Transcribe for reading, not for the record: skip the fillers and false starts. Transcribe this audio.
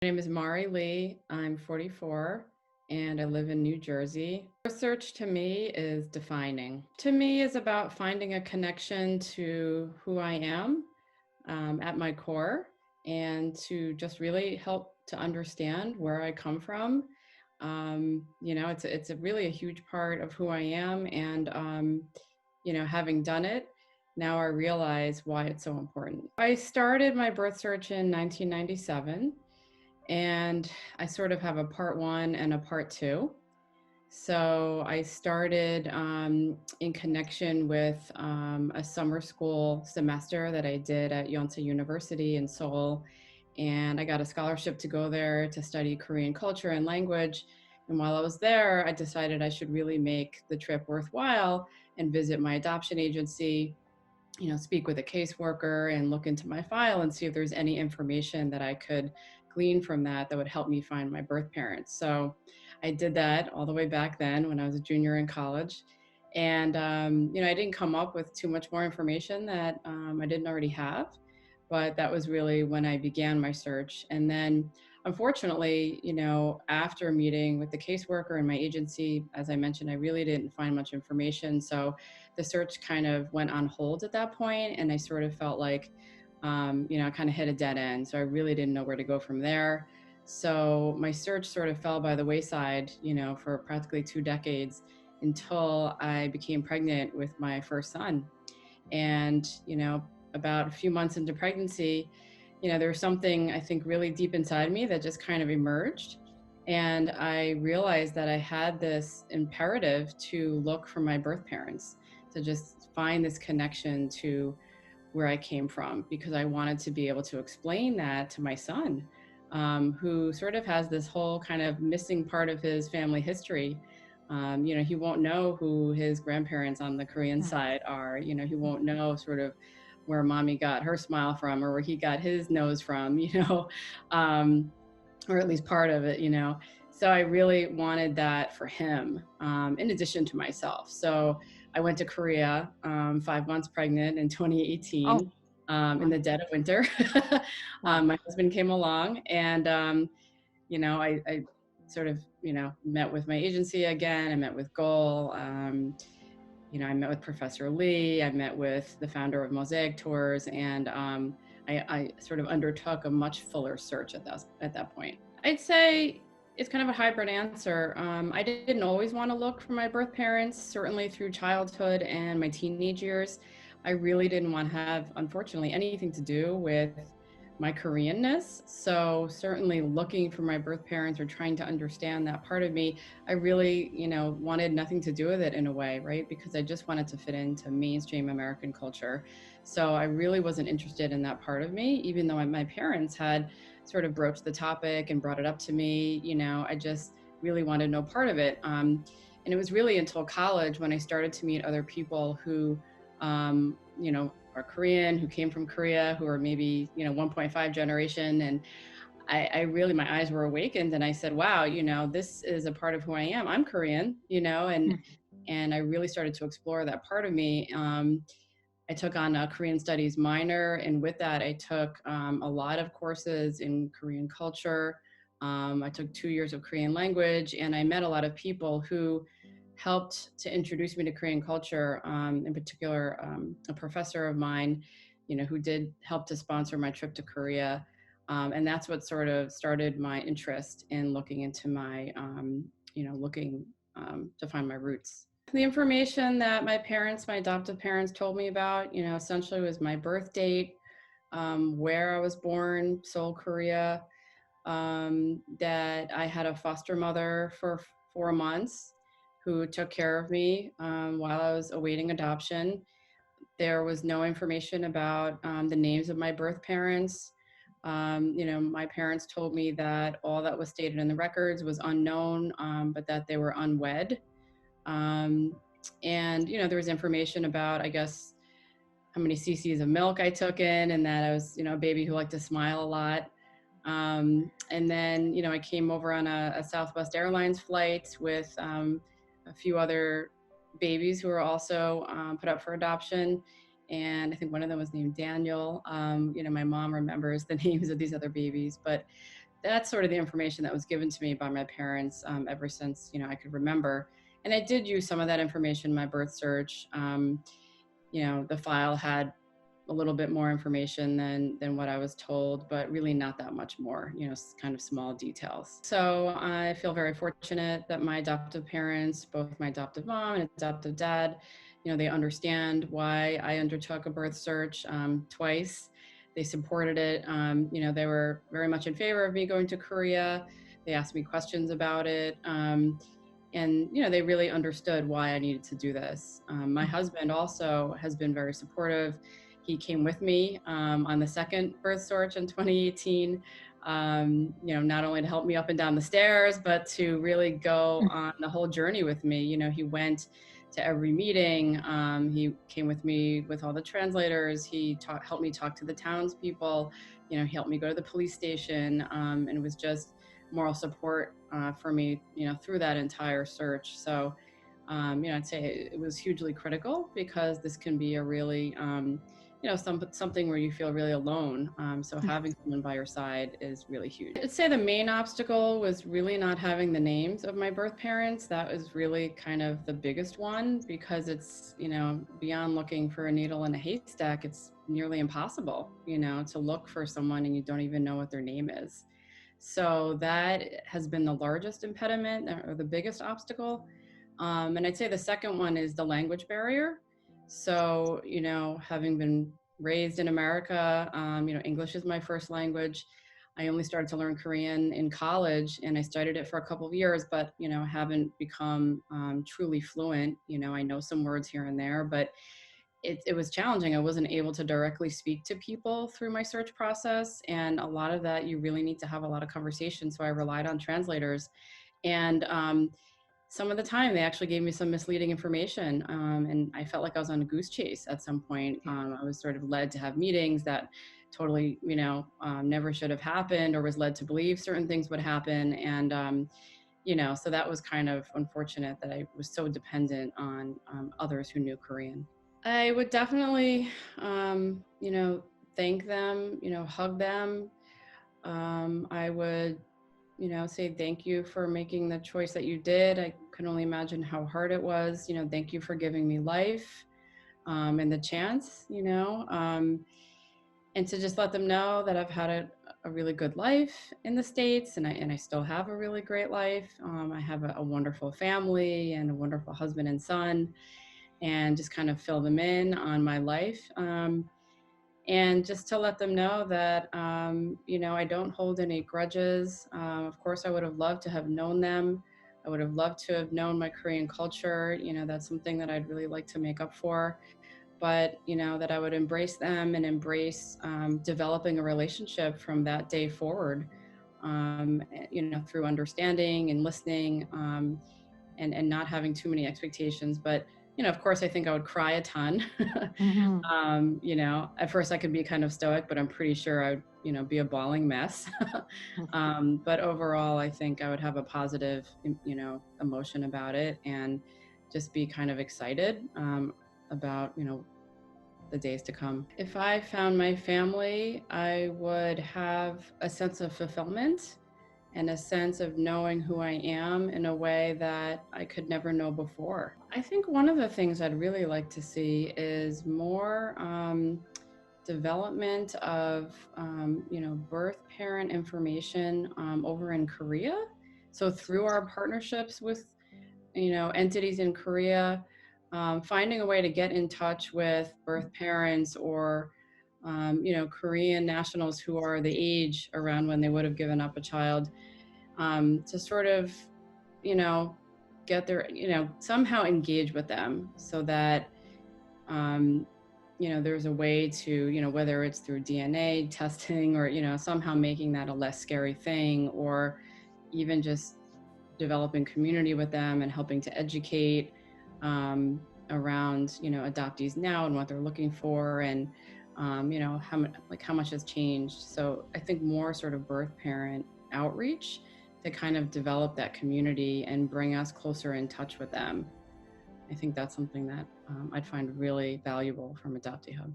My name is Mari Lee. I'm 44 and I live in New Jersey. Research to me is defining. To me is about finding a connection to who I am at my core and to just really help to understand where I come from. It's a really a huge part of who I am and having done it, now I realize why it's so important. I started my birth search in 1997 and I sort of have a part one and a part two. So I started in connection with a summer school semester that I did at Yonsei University in Seoul. And I got a scholarship to go there to study Korean culture and language. And while I was there, I decided I should really make the trip worthwhile and visit my adoption agency, speak with a caseworker and look into my file and see if there's any information that I could glean from that would help me find my birth parents. So I did that all the way back then when I was a junior in college. And, I didn't come up with too much more information that I didn't already have, but that was really when I began my search. And then unfortunately, after meeting with the caseworker and my agency, as I mentioned, I really didn't find much information. So the search kind of went on hold at that point, and I sort of felt like, I kind of hit a dead end. So I really didn't know where to go from there. So my search sort of fell by the wayside, for practically 2 decades until I became pregnant with my first son. And, about a few months into pregnancy, there was something I think really deep inside me that just kind of emerged. And I realized that I had this imperative to look for my birth parents, to just find this connection to where I came from, because I wanted to be able to explain that to my son, who sort of has this whole kind of missing part of his family history. He won't know who his grandparents on the Korean side are. He won't know sort of where mommy got her smile from or where he got his nose from, um, or at least part of it. So I really wanted that for him, in addition to myself. So I went to Korea, 5 months pregnant in Oh, 2018, in wow. the dead of winter. Wow. My husband came along and, I sort of, met with my agency again. I met with Goal. I met with Professor Lee. I met with the founder of Mosaic Tours, and I sort of undertook a much fuller search at that point. I'd say it's kind of a hybrid answer. I didn't always want to look for my birth parents, certainly through childhood and my teenage years. I really didn't want to have, unfortunately, anything to do with my Koreanness. So certainly looking for my birth parents or trying to understand that part of me, I really, wanted nothing to do with it in a way, right? Because I just wanted to fit into mainstream American culture. So I really wasn't interested in that part of me, even though my parents had sort of broached the topic and brought it up to me. I just really wanted no part of it. And it was really until college when I started to meet other people who, are Korean, who came from Korea, who are maybe, 1.5 generation. And I really, my eyes were awakened and I said, wow, this is a part of who I am. I'm Korean, and I really started to explore that part of me. I took on a Korean studies minor, and with that, I took a lot of courses in Korean culture. I took 2 years of Korean language, and I met a lot of people who helped to introduce me to Korean culture. In particular, a professor of mine, who did help to sponsor my trip to Korea. And that's what sort of started my interest in looking into my, looking to find my roots. The information that my adoptive parents told me about, essentially was my birth date, where I was born, Seoul, Korea, that I had a foster mother for 4 months who took care of me while I was awaiting adoption. There was no information about the names of my birth parents. My parents told me that all that was stated in the records was unknown, but that they were unwed. Um, and, there was information about, I guess, how many cc's of milk I took in, and that I was, a baby who liked to smile a lot. And then, I came over on a Southwest Airlines flight with a few other babies who were also put up for adoption. And I think one of them was named Daniel. My mom remembers the names of these other babies, but that's sort of the information that was given to me by my parents ever since, I could remember. And I did use some of that information in my birth search. The file had a little bit more information than what I was told, but really not that much more, kind of small details. So I feel very fortunate that my adoptive parents, both my adoptive mom and adoptive dad, they understand why I undertook a birth search twice. They supported it. They were very much in favor of me going to Korea. They asked me questions about it. And they really understood why I needed to do this. My husband also has been very supportive. He came with me on the second birth search in 2018. Not only to help me up and down the stairs, but to really go on the whole journey with me. He went to every meeting. He came with me with all the translators. He helped me talk to the townspeople. He helped me go to the police station, and it was just moral support for me, through that entire search. So, I'd say it was hugely critical because this can be a really, something where you feel really alone. So having someone by your side is really huge. I'd say the main obstacle was really not having the names of my birth parents. That was really kind of the biggest one because it's, beyond looking for a needle in a haystack, it's nearly impossible, to look for someone and you don't even know what their name is. So that has been the largest impediment or the biggest obstacle. And I'd say the second one is the language barrier. So, having been raised in America, English is my first language. I only started to learn Korean in college and I studied it for a couple of years, but, haven't become truly fluent. I know some words here and there, but it was challenging. I wasn't able to directly speak to people through my search process. And a lot of that, you really need to have a lot of conversation. So I relied on translators. And some of the time they actually gave me some misleading information. And I felt like I was on a goose chase at some point. I was sort of led to have meetings that totally, never should have happened or was led to believe certain things would happen. And, so that was kind of unfortunate that I was so dependent on others who knew Korean. I would definitely, thank them, hug them. I would, say thank you for making the choice that you did. I can only imagine how hard it was. Thank you for giving me life and the chance, and to just let them know that I've had a really good life in the States and I still have a really great life. I have a wonderful family and a wonderful husband and son, and just kind of fill them in on my life. And just to let them know that, I don't hold any grudges. Of course, I would have loved to have known them. I would have loved to have known my Korean culture. That's something that I'd really like to make up for. But, that I would embrace them and embrace developing a relationship from that day forward, through understanding and listening, and not having too many expectations. But of course, I think I would cry a ton. Mhm. At first I could be kind of stoic, but I'm pretty sure I would, be a bawling mess. But overall, I think I would have a positive, emotion about it and just be kind of excited about, the days to come. If I found my family, I would have a sense of fulfillment and a sense of knowing who I am in a way that I could never know before. I think one of the things I'd really like to see is more development of, birth parent information over in Korea. So through our partnerships with, entities in Korea, finding a way to get in touch with birth parents or Korean nationals who are the age around when they would have given up a child, to sort of, get their, somehow engage with them so that, um, there's a way to, whether it's through DNA testing or, somehow making that a less scary thing, or even just developing community with them and helping to educate around, adoptees now and what they're looking for and, how much has changed. So I think more sort of birth parent outreach to kind of develop that community and bring us closer in touch with them. I think that's something that I'd find really valuable from Adoptee Hub.